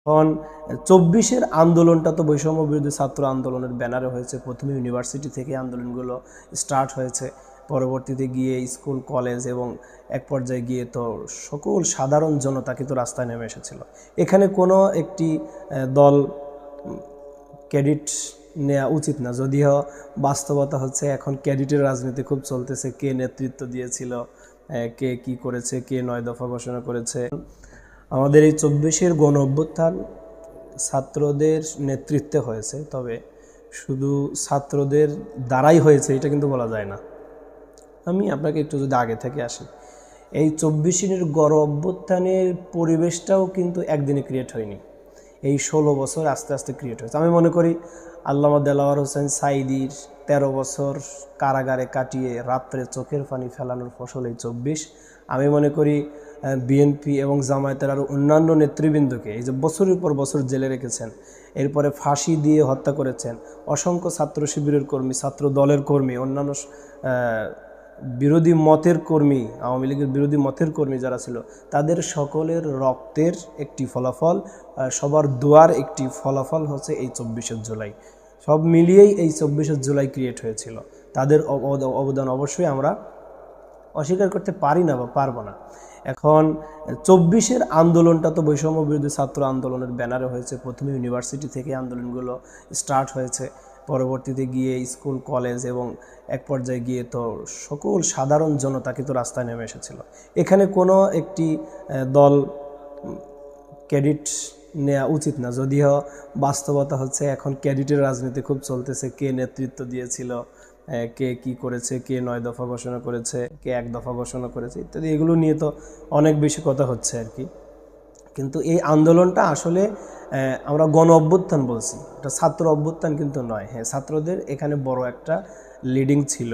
এখন ২৪-এর আন্দোলনটা তো বৈষম্য বিরোধী ছাত্র আন্দোলনের ব্যানারে হয়েছে। প্রথমে ইউনিভার্সিটি থেকে আন্দোলনগুলো স্টার্ট হয়েছে, পরবর্তীতে গিয়ে স্কুল কলেজ এবং এক পর্যায়ে গিয়ে তো সকল সাধারণ জনতা কিন্তু রাস্তায় নেমে এসেছিল। এখানে কোনো একটি দল ক্রেডিট নেওয়া উচিত না, যদিও বাস্তবতা হচ্ছে এখন ক্রেডিটের রাজনীতি খুব চলতেছে। কে নেতৃত্ব দিয়েছিল, কে কি করেছে, কে ৯ দফা ঘোষণা করেছে। আমাদের এই ২৪-এর গণ অভ্যুত্থান ছাত্রদের নেতৃত্বে হয়েছে, তবে শুধু ছাত্রদের দ্বারাই হয়েছে এটা কিন্তু বলা যায় না। আমি আপনাকে একটু যদি আগে থেকে আসি, এই ২৪-এর গণ অভ্যুত্থানের পরিবেশটাও কিন্তু একদিনে ক্রিয়েট হয়নি, এই ১৬ বছর আস্তে আস্তে ক্রিয়েট হয়েছে। আমি মনে করি আল্লামা দেলাওয়ার হোসেন সাঈদীর ১৩ বছর কারাগারে কাটিয়ে রাত্রে চোখের পানি ফেলানোর ফসল এই ২৪। আমি মনে করি বিএনপি এবং জামায়াতের আরও অন্যান্য নেতৃবৃন্দকে এই যে বছরের পর বছর জেলে রেখেছেন, এরপরে ফাঁসি দিয়ে হত্যা করেছেন অসংখ্য ছাত্র শিবিরের কর্মী, ছাত্র দলের কর্মী, অন্যান্য বিরোধী মতের কর্মী, আওয়ামী লীগের বিরোধী মতের কর্মী যারা ছিল, তাদের সকলের রক্তের একটি ফলাফল, সবার দোয়ার একটি ফলাফল হচ্ছে এই ২৪শে জুলাই। সব মিলিয়েই এই ২৪শে জুলাই ক্রিয়েট হয়েছিল। তাদের অবদান অবশ্যই আমরা অস্বীকার করতে পারি না বা পারবো না। এখন ২৪-এর আন্দোলনটা তো বৈষম্য বিরোধী ছাত্র আন্দোলনের ব্যানারে হয়েছে। প্রথমে ইউনিভার্সিটি থেকে আন্দোলনগুলো স্টার্ট হয়েছে, পরবর্তীতে গিয়ে স্কুল কলেজ এবং এক পর্যায়ে গিয়ে তো সকল সাধারণ জনতা কিন্তু রাস্তায় নেমে এসেছিল। এখানে কোনো একটি দল ক্রেডিট নেওয়া উচিত না, যদিও বাস্তবতা হচ্ছে এখন ক্রেডিটের রাজনীতি খুব চলতেছে। কে নেতৃত্ব দিয়েছিল, কে কি করেছে, কে ৯ দফা ঘোষণা করেছে, কে ১ দফা ঘোষণা করেছে ইত্যাদি, এগুলো নিয়ে তো অনেক বেশি কথা হচ্ছে আর কি। কিন্তু এই আন্দোলনটা আসলে আমরা গণ অভ্যুত্থান বলছি, এটা ছাত্র অভ্যুত্থান কিন্তু নয়। হ্যাঁ, ছাত্রদের এখানে বড় একটা লিডিং ছিল,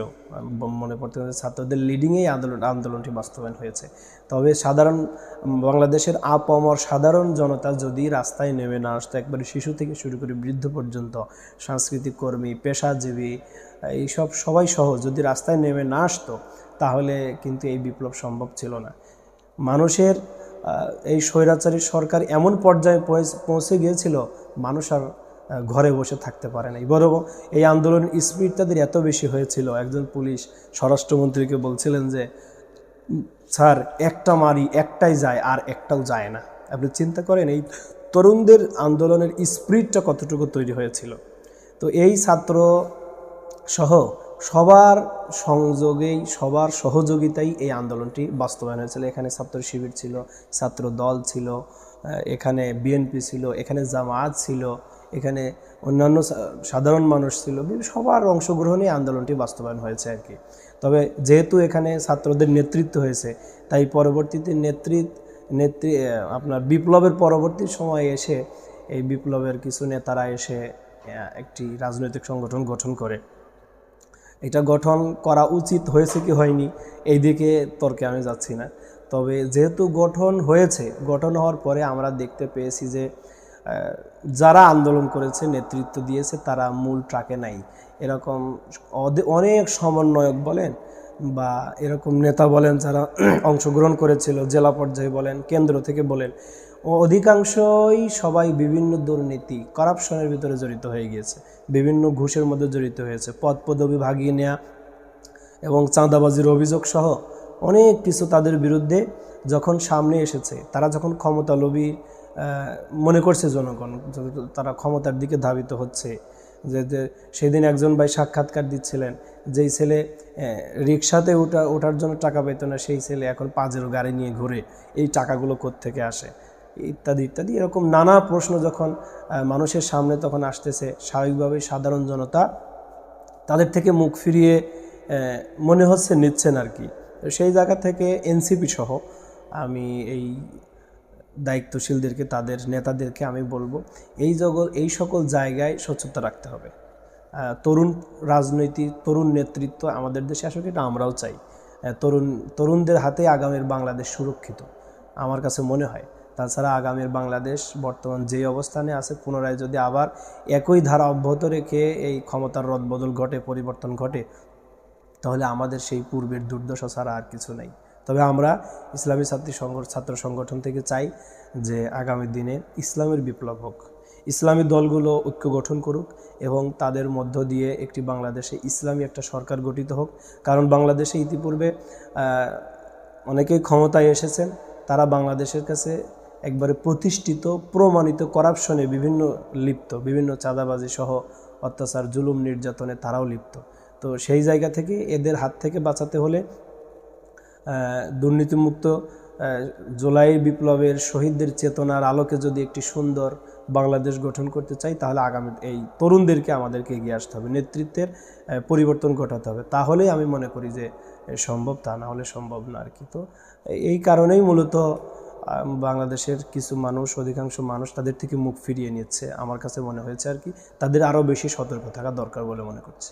মনে পড়তে ছাত্রদের লিডিংয়েই আন্দোলনটি বাস্তবায়ন হয়েছে। তবে সাধারণ বাংলাদেশের আপামর সাধারণ জনতা যদি রাস্তায় নেমে না আসতো, একবারে শিশু থেকে শুরু করে বৃদ্ধ পর্যন্ত, সাংস্কৃতিক কর্মী, পেশাজীবী, এইসব সবাই সহ যদি রাস্তায় নেমে না আসতো, তাহলে কিন্তু এই বিপ্লব সম্ভব ছিল না। মানুষের এই স্বৈরাচারী সরকার এমন পর্যায়ে পৌঁছে গিয়েছিল, মানুষ আর ঘরে বসে থাকতে পারে নাই। বরং এই আন্দোলনের স্পিড তাদের এত বেশি হয়েছিল, একজন পুলিশ স্বরাষ্ট্রমন্ত্রীকে বলছিলেন যে স্যার একটা মারি একটাই যায় আর একটাও যায় না। আপনি চিন্তা করেন এই তরুণদের আন্দোলনের স্পিরিটটা কতটুকু তৈরি হয়েছিল। তো এই ছাত্র সহ সবার সংযোগেই, সবার সহযোগিতাই এই আন্দোলনটি বাস্তবায়ন হয়েছিল। এখানে ছাত্র শিবির ছিল, ছাত্র দল ছিল, এখানে বিএনপি ছিল, এখানে জামায়াত ছিল, এখানে অন্যান্য সাধারণ মানুষ ছিল, সবার অংশগ্রহণে আন্দোলনটি বাস্তবায়ন হয়েছে আর কি। তবে যেহেতু এখানে ছাত্রদের নেতৃত্ব হয়েছে, তাই পরবর্তীতে আপনার বিপ্লবের পরবর্তী সময়ে এসে এই বিপ্লবের কিছু নেতারা এসে একটি রাজনৈতিক সংগঠন গঠন করে। এটা গঠন করা উচিত হয়েছে কি হয়নি এই দিকে তর্কে আমি যাচ্ছি না। তবে যেহেতু গঠন হয়েছে, গঠন হওয়ার পরে আমরা দেখতে পেয়েছি যে যারা আন্দোলন করেছে, নেতৃত্ব দিয়েছে, তারা মূল ট্রাকে নাই। এরকম অনেক সমন্বয়ক বলেন বা এরকম নেতা বলেন যারা অংশগ্রহণ করেছিল, জেলা পর্যায়ে বলেন, কেন্দ্র থেকে বলেন, অধিকাংশই সবাই বিভিন্ন দুর্নীতি, করাপশনের ভিতরে জড়িত হয়ে গিয়েছে, বিভিন্ন ঘুষের মধ্যে জড়িত হয়েছে, পদ পদবি ভাগিয়ে নেওয়া এবং চাঁদাবাজির অভিযোগ সহ অনেক কিছু তাদের বিরুদ্ধে যখন সামনে এসেছে, তারা যখন ক্ষমতালোভী মনে করছে জনগণ, তারা ক্ষমতার দিকে ধাবিত হচ্ছে। যে সেদিন একজন ভাই সাক্ষাৎকার দিচ্ছিলেন, যেই ছেলে রিক্সাতে ওঠার জন্য টাকা পেত না, সেই ছেলে এখন পাজেরো গাড়ি নিয়ে ঘুরে, এই টাকাগুলো কোত্থেকে আসে ইত্যাদি ইত্যাদি। এরকম নানা প্রশ্ন যখন মানুষের সামনে তখন আসতেছে, স্বাভাবিকভাবেই সাধারণ জনতা তাদের থেকে মুখ ফিরিয়ে মনে হচ্ছে নিচ্ছেন আর কি। সেই জায়গা থেকে এনসিপি সহ আমি এই দায়িত্বশীলদেরকে, তাদের নেতাদেরকে আমি বলবো, এই সকল জায়গায় স্বচ্ছতা রাখতে হবে। তরুণ রাজনৈতিক, তরুণ নেতৃত্ব আমাদের দেশে আসলে এটা আমরাও চাই। তরুণদের হাতে আগামীর বাংলাদেশ সুরক্ষিত আমার কাছে মনে হয়। তাছাড়া আগামীর বাংলাদেশ বর্তমান যেই অবস্থানে আছে, পুনরায় যদি আবার একই ধারা অব্যাহত রেখে এই ক্ষমতার রদবদল ঘটে, পরিবর্তন ঘটে, তাহলে আমাদের সেই পূর্বের দুর্দশা ছাড়া আর কিছু নেই। তবে আমরা ইসলামী ছাত্র সংগঠন থেকে চাই যে আগামী দিনে ইসলামের বিপ্লব হোক, ইসলামী দলগুলো ঐক্য গঠন করুক এবং তাদের মধ্য দিয়ে একটি বাংলাদেশে ইসলামী একটা সরকার গঠিত হোক। কারণ বাংলাদেশে ইতিপূর্বে অনেকেই ক্ষমতায় এসেছেন, তারা বাংলাদেশের কাছে একবারে প্রতিষ্ঠিত প্রমাণিত করাপশনে বিভিন্ন চাঁদাবাজি সহ অত্যাচার জুলুম নির্যাতনে তারাও লিপ্ত। তো সেই জায়গা থেকে এদের হাত থেকে বাঁচাতে হলে দুর্নীতিমুক্ত জুলাই বিপ্লবের শহীদদের চেতনার আলোকে যদি একটি সুন্দর বাংলাদেশ গঠন করতে চাই, তাহলে আগামী এই তরুণদেরকে আমাদেরকে এগিয়ে আসতে হবে, নেতৃত্বের পরিবর্তন ঘটাতে হবে। তাহলেই আমি মনে করি যে সম্ভব, তা না হলে সম্ভব না আর কি। তো এই কারণেই মূলত বাংলাদেশের কিছু মানুষ, অধিকাংশ মানুষ তাদের থেকে মুখ ফিরিয়ে নিচ্ছে, আমার কাছে মনে হয়েছে আর কি। তাদের আরও বেশি সতর্ক থাকা দরকার বলে মনে করছি।